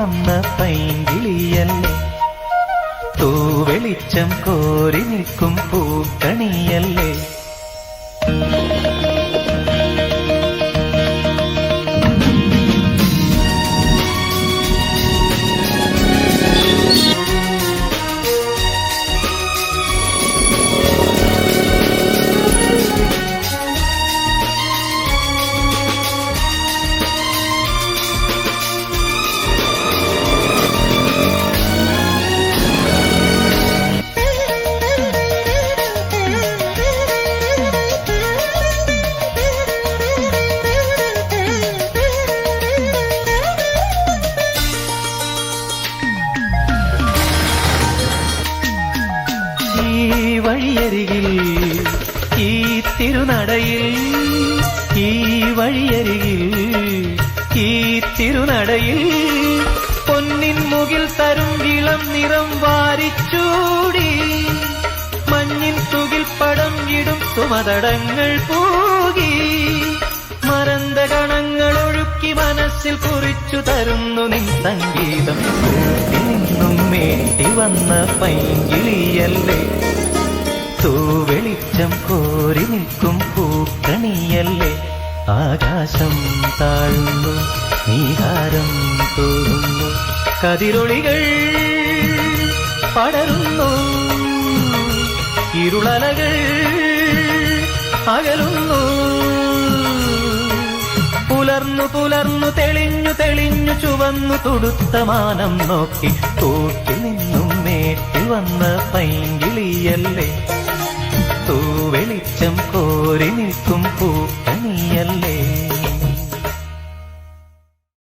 വന്ന പൈങ്കിളിയല്ലേ, തൂവെളിച്ചം കോരി നിൽക്കും പൂക്കണിയല്ലേ. വഴിയരികിൽ ഈ തിരുനടയിൽ, ഈ വഴിയരികിൽ ഈ തിരുനടയിൽ പൊന്നിൻ മുകിൽ തരും ഇളം നിറം വാരിച്ചൂടി, മഞ്ഞിൻ തുകിൽ പടം ഇടും സുമതടങ്ങൾ പൂകി, മറந்த കണങ്ങൾ ഒഴുക്കി മനസ്സിൽ കുറിച്ചു തരുന്നു നിൻ സംഗീതം. നിന്നും മേട്ടി വന്ന പൈങ്കിളിയല്ലേ, തൂവെളിച്ചം കോരി നിൽക്കും പൂക്കണിയല്ലേ. ആകാശം താഴുന്നു, നീഹാരം തോന്നുന്നു, കതിരൊളികൾ പടരുന്നു, ഇരുളലകൾ അകലുന്നു. പുലർന്നു പുലർന്നു തെളിഞ്ഞു തെളിഞ്ഞു ചുവന്നു തുടുത്ത മാനം നോക്കി, കൂട്ടിൽ നിന്നും മേട്ടി വന്ന പൈങ്കിളിയല്ലേ, തൂവെളിച്ചം കോരി നിൽക്കും പൂക്കണിയല്ലേ.